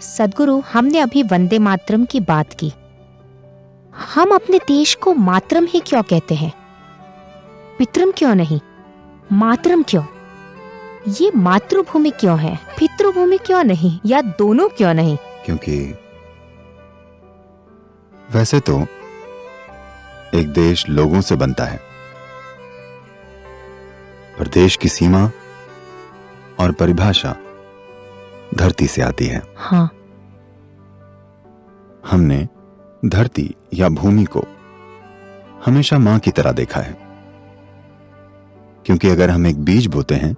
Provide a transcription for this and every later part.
सद्गुरु, हमने अभी वंदे मातरम की बात की। हम अपने देश को मातरम ही क्यों कहते हैं? पितरम क्यों नहीं? मातरम क्यों? ये मातृभूमि क्यों है, पितृभूमि क्यों नहीं, या दोनों क्यों नहीं? क्योंकि वैसे तो एक देश लोगों से बनता है, पर देश की सीमा और परिभाषा धरती से आती है। हाँ। हमने धरती या भूमि को हमेशा मां की तरह देखा है, क्योंकि अगर हम एक बीज बोते हैं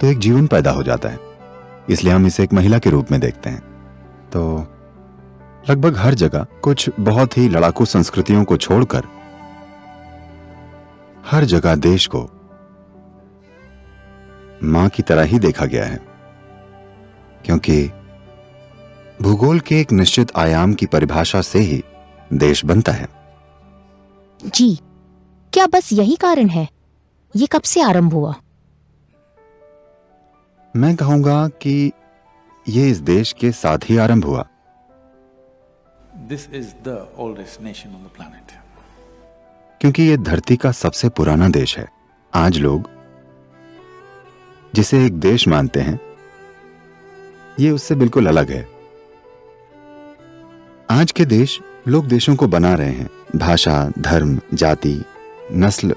तो एक जीवन पैदा हो जाता है, इसलिए हम इसे एक महिला के रूप में देखते हैं। तो लगभग हर जगह कुछ बहुत ही लड़ाकू संस्कृतियों को छोड़कर हर जगह देश को मां की तरह ही देखा गया है, क्योंकि भूगोल के एक निश्चित आयाम की परिभाषा से ही देश बनता है। जी, क्या बस यही कारण है? ये कब से आरंभ हुआ? मैं कहूंगा कि ये इस देश के साथ ही आरंभ हुआ। This is the oldest nation on the planet. क्योंकि ये धरती का सबसे पुराना देश है। आज लोग जिसे एक देश मानते हैं, ये उससे बिल्कुल अलग है। आज के देश लोग देशों को बना रहे हैं, भाषा, धर्म, जाति, नस्ल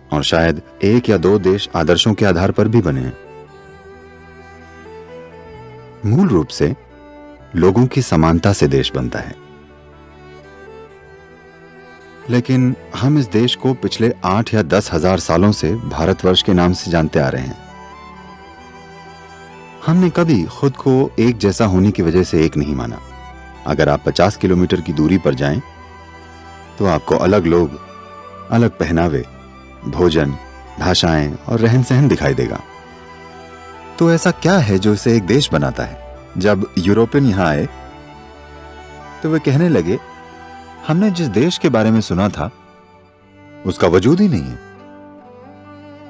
और शायद एक या दो देश आदर्शों के आधार पर भी बने हैं। मूल रूप से लोगों की समानता से देश बनता है। लेकिन हम इस देश को पिछले 8 या 10 हजार सालों से भारतवर्ष के नाम से जानते आ रहे हैं। हमने कभी खुद को एक जैसा होने की वजह से एक नहीं माना। अगर आप 50 किलोमीटर की दूरी पर जाएं, तो आपको अलग लोग, अलग पहनावे, भोजन, भाषाएं और रहन सहन दिखाई देगा। तो ऐसा क्या है जो इसे एक देश बनाता है? जब यूरोपियन यहां आए तो वे कहने लगे, हमने जिस देश के बारे में सुना था उसका वजूद ही नहीं है,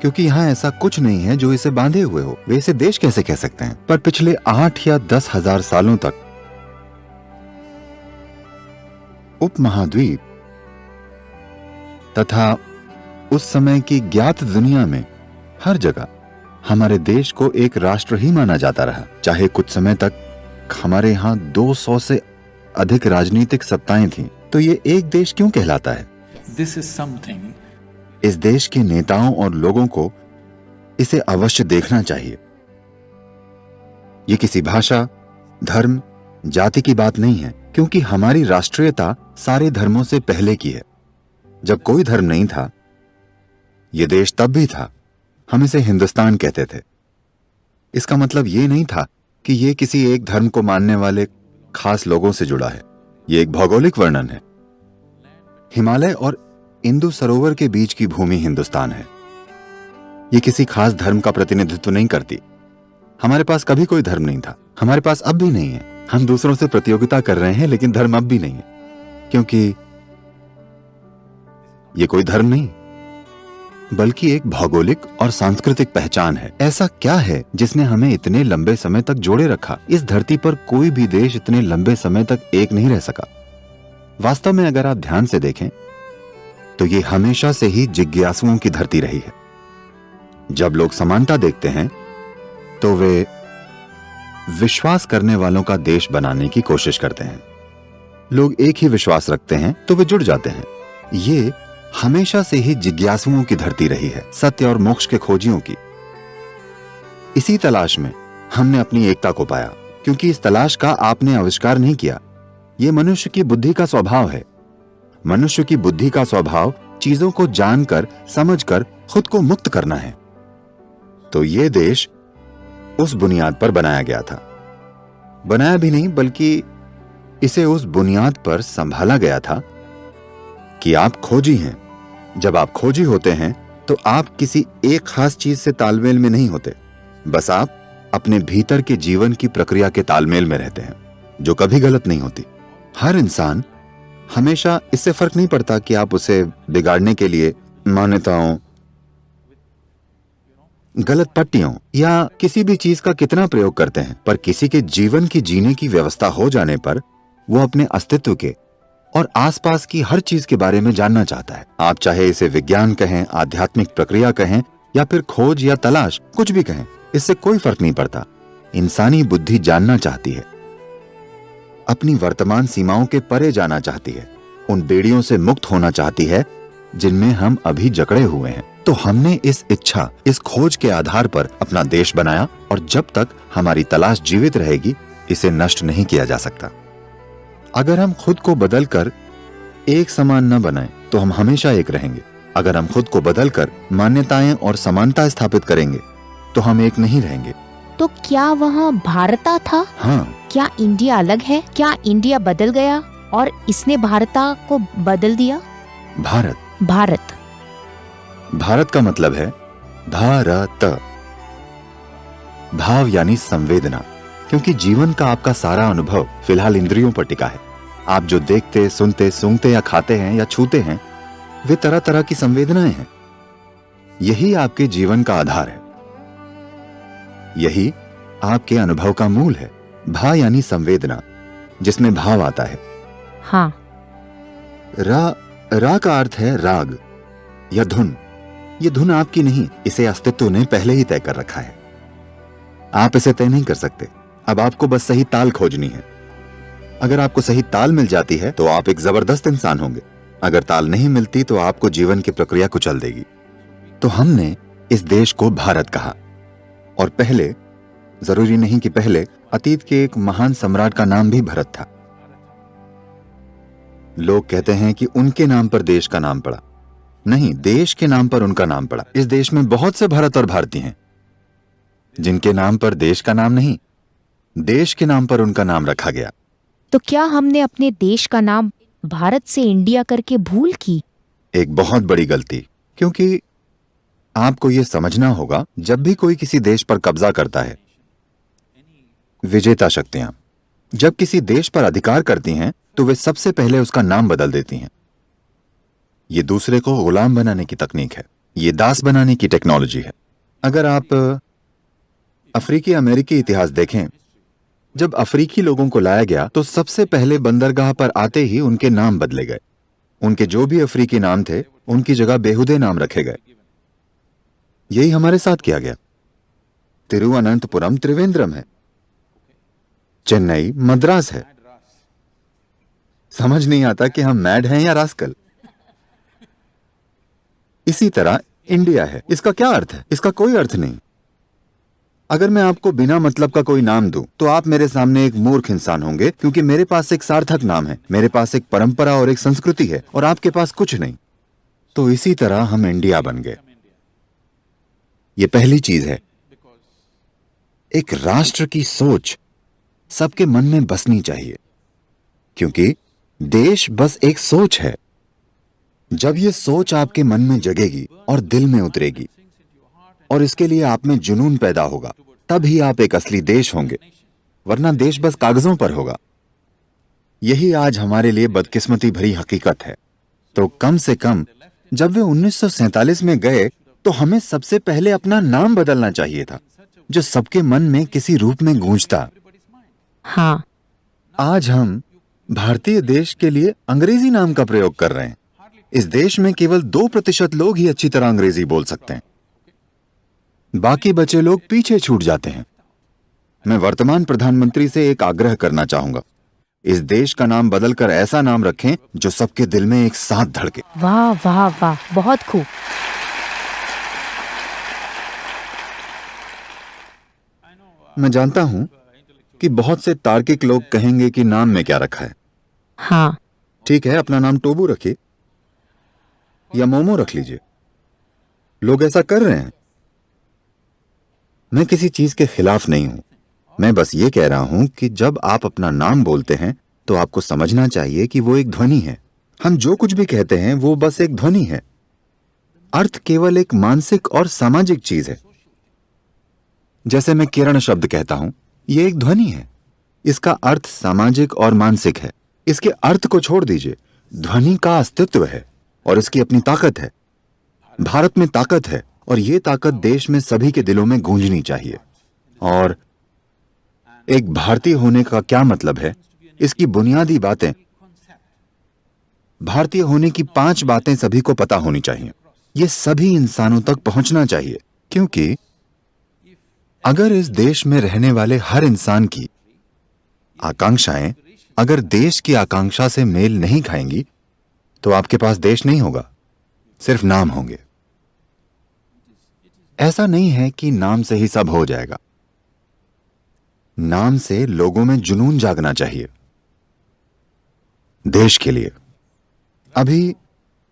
क्योंकि यहां ऐसा कुछ नहीं है जो इसे बांधे हुए हो। वे इसे देश कैसे कह सकते हैं? पर पिछले 8 या 10 हजार सालों तक उपमहाद्वीप तथा उस समय की ज्ञात दुनिया में हर जगह हमारे देश को एक राष्ट्र ही माना जाता रहा। चाहे कुछ समय तक हमारे यहां 200 से अधिक राजनीतिक सत्ताएं थीं, तो ये एक देश क्यों कहलाता है? This is something इस देश के नेताओं और लोगों को इसे अवश्य देखना चाहिए। ये किसी भाषा, धर्म, जाति की बात नहीं है, क्योंकि हमारी राष्ट्रीयता सारे धर्मों से पहले की है। जब कोई धर्म नहीं था, ये देश तब भी था। हम इसे हिंदुस्तान कहते थे। इसका मतलब ये नहीं था कि ये किसी एक धर्म को मानने वाले खास लोगों से जुड़ा है। ये एक भौगोलिक वर्णन है। हिमालय और इंदु सरोवर के बीच की भूमि हिंदुस्तान है। ये किसी खास धर्म का प्रतिनिधित्व नहीं करती। हमारे पास कभी कोई धर्म नहीं था, हमारे पास अब भी नहीं है। हम दूसरों से प्रतियोगिता कर रहे हैं, लेकिन धर्म अब भी नहीं है, क्योंकि ये कोई धर्म नहीं बल्कि एक भौगोलिक और सांस्कृतिक पहचान है। ऐसा क्या है जिसने हमें इतने लंबे समय तक जोड़े रखा? इस धरती पर कोई भी देश इतने लंबे समय तक एक नहीं रह सका। वास्तव में अगर आप ध्यान से देखें तो ये हमेशा से ही जिज्ञासुओं की धरती रही है। जब लोग समानता देखते हैं तो वे विश्वास करने वालों का देश बनाने की कोशिश करते हैं। लोग एक ही विश्वास रखते हैं तो वे जुड़ जाते हैं। ये हमेशा से ही जिज्ञासुओं की धरती रही है, सत्य और मोक्ष के खोजियों की। इसी तलाश में हमने अपनी एकता को पाया, क्योंकि इस तलाश का आपने आविष्कार नहीं किया। यह मनुष्य की बुद्धि का स्वभाव है। मनुष्य की बुद्धि का स्वभाव चीजों को जानकर, समझकर खुद को मुक्त करना है। तो ये देश उस बुनियाद पर बनाया गया था। बनाया भी नहीं, बल्कि इसे उस बुनियाद पर संभाला गया था कि आप खोजी हैं। जब आप खोजी होते हैं तो आप किसी एक खास चीज से तालमेल में नहीं होते, बस आप अपने भीतर के जीवन की प्रक्रिया के तालमेल में रहते हैं, जो कभी गलत नहीं होती। हर इंसान हमेशा, इससे फर्क नहीं पड़ता कि आप उसे बिगाड़ने के लिए मान्यताओं, गलत पट्टियों या किसी भी चीज का कितना प्रयोग करते हैं, पर किसी के जीवन की जीने की व्यवस्था हो जाने पर वो अपने अस्तित्व के और आसपास की हर चीज के बारे में जानना चाहता है। आप चाहे इसे विज्ञान कहें, आध्यात्मिक प्रक्रिया कहें या फिर खोज या तलाश, कुछ भी कहें, इससे कोई फर्क नहीं पड़ता। इंसानी बुद्धि जानना चाहती है, अपनी वर्तमान सीमाओं के परे जाना चाहती है, उन बेड़ियों से मुक्त होना चाहती है जिनमें हम अभी जकड़े हुए हैं। तो हमने इस इच्छा, इस खोज के आधार पर अपना देश बनाया और जब तक हमारी तलाश जीवित रहेगी इसे नष्ट नहीं किया जा सकता। अगर हम खुद को बदलकर एक समान न बनाएं तो हम हमेशा एक रहेंगे। अगर हम खुद को बदलकर मान्यताएं और समानता स्थापित करेंगे तो हम एक नहीं रहेंगे। तो क्या वहाँ भारता था? हाँ, क्या इंडिया अलग है? क्या इंडिया बदल गया और इसने भारता को बदल दिया? भारत भारत का मतलब है भारत, भाव यानी संवेदना, क्योंकि जीवन का आपका सारा अनुभव फिलहाल इंद्रियों पर टिका है। आप जो देखते, सुनते, सूंघते या खाते हैं या छूते हैं वे तरह तरह की संवेदनाएं हैं। यही आपके जीवन का आधार है, यही आपके अनुभव का मूल है। भा यानी संवेदना, जिसमें भाव आता है। हाँ। रा का अर्थ है राग या धुन। ये धुन आपकी नहीं, इसे अस्तित्व ने पहले ही तय कर रखा है। आप इसे तय नहीं कर सकते। अब आपको बस सही ताल खोजनी है। अगर आपको सही ताल मिल जाती है तो आप एक जबरदस्त इंसान होंगे। अगर ताल नहीं मिलती तो आपको जीवन की प्रक्रिया कुचल देगी। तो हमने इस देश को भारत कहा, और पहले, जरूरी नहीं कि पहले, अतीत के एक महान सम्राट का नाम भी भरत था। लोग कहते हैं कि उनके नाम पर देश का नाम पड़ा। नहीं, देश के नाम पर उनका नाम पड़ा। इस देश में बहुत से भरत और भारती हैं जिनके नाम पर देश का नाम नहीं, देश के नाम पर उनका नाम रखा गया। तो क्या हमने अपने देश का नाम भारत से इंडिया करके भूल की? एक बहुत बड़ी गलती, क्योंकि आपको यह समझना होगा, जब भी कोई किसी देश पर कब्जा करता है, विजेता शक्तियां जब किसी देश पर अधिकार करती हैं तो वे सबसे पहले उसका नाम बदल देती हैं। ये दूसरे को गुलाम बनाने की तकनीक है, ये दास बनाने की टेक्नोलॉजी है। अगर आप अफ्रीकी अमेरिकी इतिहास देखें, जब अफ्रीकी लोगों को लाया गया तो सबसे पहले बंदरगाह पर आते ही उनके नाम बदले गए। उनके जो भी अफ्रीकी नाम थे उनकी जगह बेहुदे नाम रखे गए। यही हमारे साथ किया गया। तिरुवनंतपुरम त्रिवेंद्रम है, चेन्नई मद्रास है। समझ नहीं आता कि हम मैड हैं या रास्कल। इसी तरह इंडिया है, इसका क्या अर्थ है? इसका कोई अर्थ नहीं। अगर मैं आपको बिना मतलब का कोई नाम दूं तो आप मेरे सामने एक मूर्ख इंसान होंगे, क्योंकि मेरे पास एक सार्थक नाम है, मेरे पास एक परंपरा और एक संस्कृति है, और आपके पास कुछ नहीं। तो इसी तरह हम इंडिया बन गए। ये पहली चीज है। एक राष्ट्र की सोच सबके मन में बसनी चाहिए, क्योंकि देश बस एक सोच है। जब ये सोच आपके मन में जगेगी और दिल में उतरेगी और इसके लिए आप में जुनून पैदा होगा, तब ही आप एक असली देश होंगे, वरना देश बस कागजों पर होगा। यही आज हमारे लिए बदकिस्मती भरी हकीकत है। तो कम से कम जब वे 1947 में गए तो हमें सबसे पहले अपना नाम बदलना चाहिए था, जो सबके मन में किसी रूप में गूंजता। हाँ। आज हम भारतीय देश के लिए अंग्रेजी नाम का प्रयोग कर रहे हैं। इस देश में केवल 2% लोग ही अच्छी तरह अंग्रेजी बोल सकते हैं, बाकी बचे लोग पीछे छूट जाते हैं। मैं वर्तमान प्रधानमंत्री से एक आग्रह करना चाहूंगा, इस देश का नाम बदलकर ऐसा नाम रखें जो सबके दिल में एक साथ धड़के। वाह वाह वाह, बहुत खूब। मैं जानता हूं कि बहुत से तार्किक लोग कहेंगे कि नाम में क्या रखा है। हाँ। ठीक है, अपना नाम टोबू रखिए या मोमो रख लीजिए। लोग ऐसा कर रहे हैं। मैं किसी चीज के खिलाफ नहीं हूं। मैं बस ये कह रहा हूं कि जब आप अपना नाम बोलते हैं तो आपको समझना चाहिए कि वो एक ध्वनि है। हम जो कुछ भी कहते हैं वो बस एक ध्वनि है। अर्थ केवल एक मानसिक और सामाजिक चीज है। जैसे मैं किरण शब्द कहता हूं, ये एक ध्वनि है। इसका अर्थ सामाजिक और मानसिक है। इसके अर्थ को छोड़ दीजिए, ध्वनि का अस्तित्व है और इसकी अपनी ताकत है। भारत में ताकत है और ये ताकत देश में सभी के दिलों में गूंजनी चाहिए। और एक भारतीय होने का क्या मतलब है, इसकी बुनियादी बातें, भारतीय होने की 5 बातें सभी को पता होनी चाहिए। ये सभी इंसानों तक पहुंचना चाहिए, क्योंकि अगर इस देश में रहने वाले हर इंसान की आकांक्षाएं अगर देश की आकांक्षा से मेल नहीं खाएंगी, तो आपके पास देश नहीं होगा, सिर्फ नाम होंगे। ऐसा नहीं है कि नाम से ही सब हो जाएगा। नाम से लोगों में जुनून जागना चाहिए देश के लिए। अभी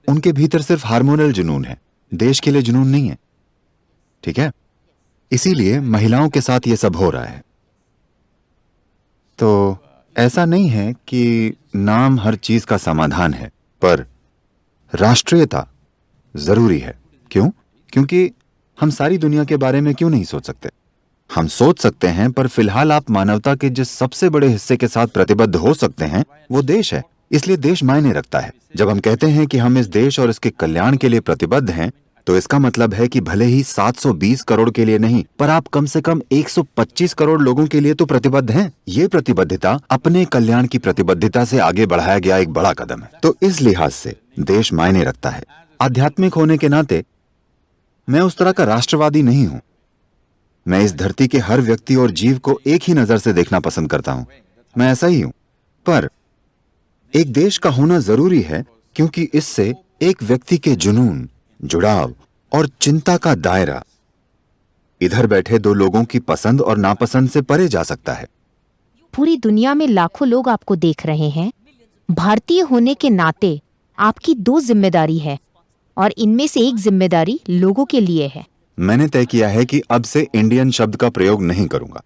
उनके भीतर सिर्फ हार्मोनल जुनून है, देश के लिए जुनून नहीं है, ठीक है? इसीलिए महिलाओं के साथ यह सब हो रहा है। तो ऐसा नहीं है कि नाम हर चीज का समाधान है, पर राष्ट्रीयता जरूरी है। क्यों? क्योंकि हम सारी दुनिया के बारे में क्यों नहीं सोच सकते? हम सोच सकते हैं, पर फिलहाल आप मानवता के जिस सबसे बड़े हिस्से के साथ प्रतिबद्ध हो सकते हैं वो देश है। इसलिए देश मायने रखता है। जब हम कहते हैं कि हम इस देश और इसके कल्याण के लिए प्रतिबद्ध हैं, तो इसका मतलब है कि भले ही 720 करोड़ के लिए नहीं, पर आप कम से कम 125 करोड़ लोगों के लिए तो प्रतिबद्ध हैं। ये प्रतिबद्धता अपने कल्याण की प्रतिबद्धता से आगे बढ़ाया गया एक बड़ा कदम है। तो इस लिहाज से देश मायने रखता है। आध्यात्मिक होने के नाते मैं उस तरह का राष्ट्रवादी नहीं हूं। मैं इस धरती के हर व्यक्ति और जीव को एक ही नजर से देखना पसंद करता हूं। मैं ऐसा ही हूं। पर एक देश का होना जरूरी है, क्योंकि इससे एक व्यक्ति के जुनून, जुड़ाव और चिंता का दायरा इधर बैठे 2 लोगों की पसंद और नापसंद से परे जा सकता है। पूरी दुनिया में लाखों लोग आपको देख रहे हैं। भारतीय होने के नाते आपकी 2 जिम्मेदारी है, और इनमें से एक जिम्मेदारी लोगों के लिए है। मैंने तय किया है कि अब से इंडियन शब्द का प्रयोग नहीं करूंगा।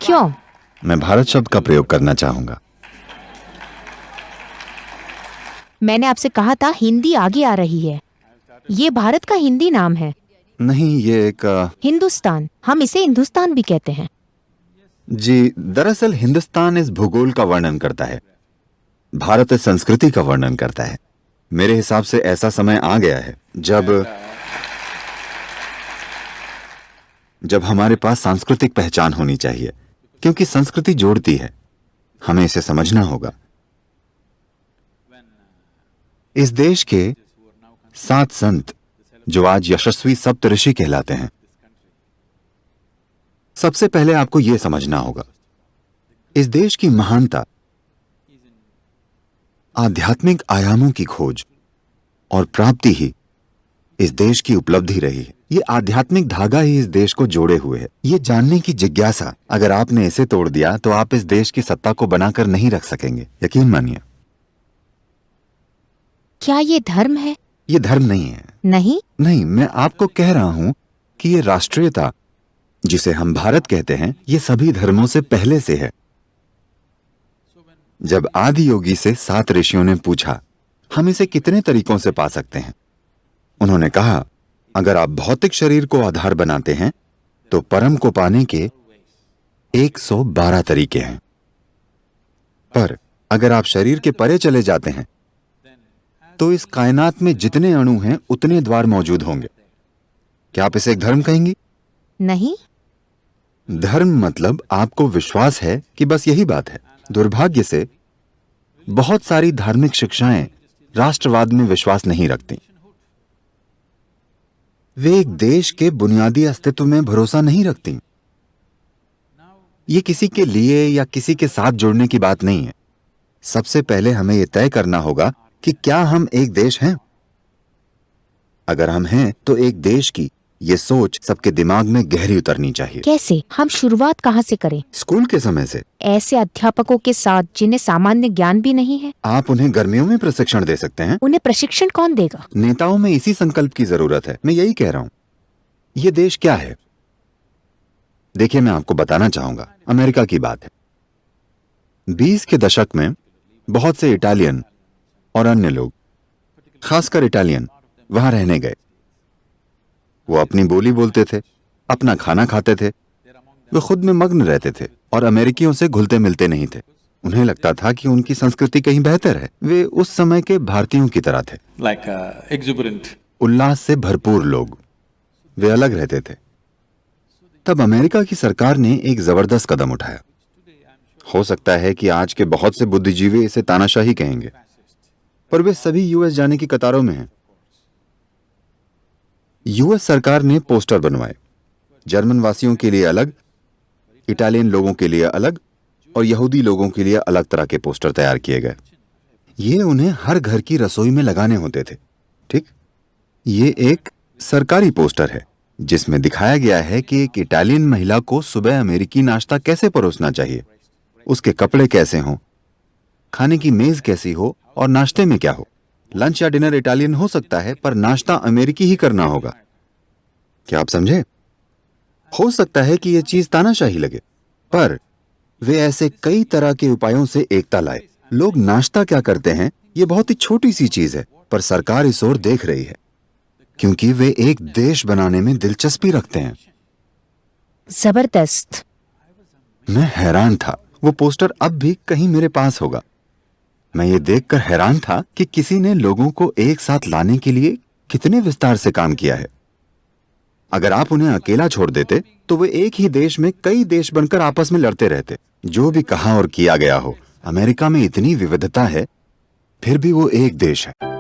क्यों? मैं भारत शब्द का प्रयोग करना चाहूंगा। मैंने आपसे कहा था हिंदी आगे आ रही है। ये भारत का हिंदी नाम है। नहीं, ये एक हिंदुस्तान, हम इसे हिंदुस्तान भी कहते हैं। जी, दरअसल हिंदुस्तान इस भूगोल का वर्णन करता है, भारत इस संस्कृति का वर्णन करता है। मेरे हिसाब से ऐसा समय आ गया है जब हमारे पास सांस्कृतिक पहचान होनी चाहिए, क्योंकि संस्कृति जोड़ती है। हमें इसे समझना होगा। इस देश के 7 संत जो आज यशस्वी सप्तऋषि कहलाते हैं, सबसे पहले आपको यह समझना होगा, इस देश की महानता आध्यात्मिक आयामों की खोज और प्राप्ति ही इस देश की उपलब्धि रही है। ये आध्यात्मिक धागा ही इस देश को जोड़े हुए है। ये जानने की जिज्ञासा, अगर आपने इसे तोड़ दिया तो आप इस देश की सत्ता को बनाकर नहीं रख सकेंगे, यकीन मानिए। क्या ये धर्म है? ये धर्म नहीं है। नहीं, मैं आपको कह रहा हूं कि ये राष्ट्रीयता जिसे हम भारत कहते हैं, ये सभी धर्मों से पहले से है। जब आदि योगी से 7 ऋषियों ने पूछा, हम इसे कितने तरीकों से पा सकते हैं? उन्होंने कहा, अगर आप भौतिक शरीर को आधार बनाते हैं तो परम को पाने के 112 तरीके हैं। पर अगर आप शरीर के परे चले जाते हैं तो इस कायनात में जितने अणु हैं उतने द्वार मौजूद होंगे। क्या आप इसे एक धर्म कहेंगी? नहीं। धर्म मतलब आपको विश्वास है कि बस यही बात है। दुर्भाग्य से बहुत सारी धार्मिक शिक्षाएं राष्ट्रवाद में विश्वास नहीं रखती। वे एक देश के बुनियादी अस्तित्व में भरोसा नहीं रखती। ये किसी के लिए या किसी के साथ जुड़ने की बात नहीं है। सबसे पहले हमें यह तय करना होगा कि क्या हम एक देश हैं? अगर हम हैं तो एक देश की ये सोच सबके दिमाग में गहरी उतरनी चाहिए। कैसे? हम शुरुआत कहाँ से करें? स्कूल के समय से। ऐसे अध्यापकों के साथ जिन्हें सामान्य ज्ञान भी नहीं है। आप उन्हें गर्मियों में प्रशिक्षण दे सकते हैं। उन्हें प्रशिक्षण कौन देगा? नेताओं में इसी संकल्प की जरूरत है। मैं यही कह रहा हूं। ये देश क्या है? देखिए, मैं आपको बताना चाहूंगा। अमेरिका की बात है। 20 के दशक में बहुत से इटालियन और अन्य लोग, खासकर इटालियन, वहां रहने गए। वो अपनी बोली बोलते थे, अपना खाना खाते थे, वे खुद में मग्न रहते थे और अमेरिकियों से घुलते मिलते नहीं थे। उन्हें लगता था कि उनकी संस्कृति कहीं बेहतर है। वे उस समय के भारतीयों की तरह थे, like exuberant. उल्लास से भरपूर लोग। वे अलग रहते थे। तब अमेरिका की सरकार ने एक जबरदस्त कदम उठाया। हो सकता है कि आज के बहुत से बुद्धिजीवी इसे तानाशाही कहेंगे, पर वे सभी यूएस जाने की कतारों में हैं। यूएस सरकार ने पोस्टर बनवाए, जर्मन वासियों के लिए अलग, इटालियन लोगों के लिए अलग और यहूदी लोगों के लिए अलग तरह के पोस्टर तैयार किए गए। ये उन्हें हर घर की रसोई में लगाने होते थे। ठीक, ये एक सरकारी पोस्टर है जिसमें दिखाया गया है कि एक इटालियन महिला को सुबह अमेरिकी नाश्ता कैसे परोसना चाहिए, उसके कपड़े कैसे हों, खाने की मेज कैसी हो और नाश्ते में क्या हो। लंच या डिनर इटालियन हो सकता है, पर नाश्ता अमेरिकी ही करना होगा। क्या आप समझे? हो सकता है कि यह चीज तानाशाही लगे, पर वे ऐसे कई तरह के उपायों से एकता लाए। लोग नाश्ता क्या करते हैं, ये बहुत ही छोटी सी चीज है, पर सरकार इस ओर देख रही है क्योंकि वे एक देश बनाने में दिलचस्पी रखते हैं। जबरदस्त। मैं हैरान था। वो पोस्टर अब भी कहीं मेरे पास होगा। मैं ये देखकर हैरान था कि किसी ने लोगों को एक साथ लाने के लिए कितने विस्तार से काम किया है। अगर आप उन्हें अकेला छोड़ देते तो वे एक ही देश में कई देश बनकर आपस में लड़ते रहते। जो भी कहा और किया गया हो, अमेरिका में इतनी विविधता है, फिर भी वो एक देश है।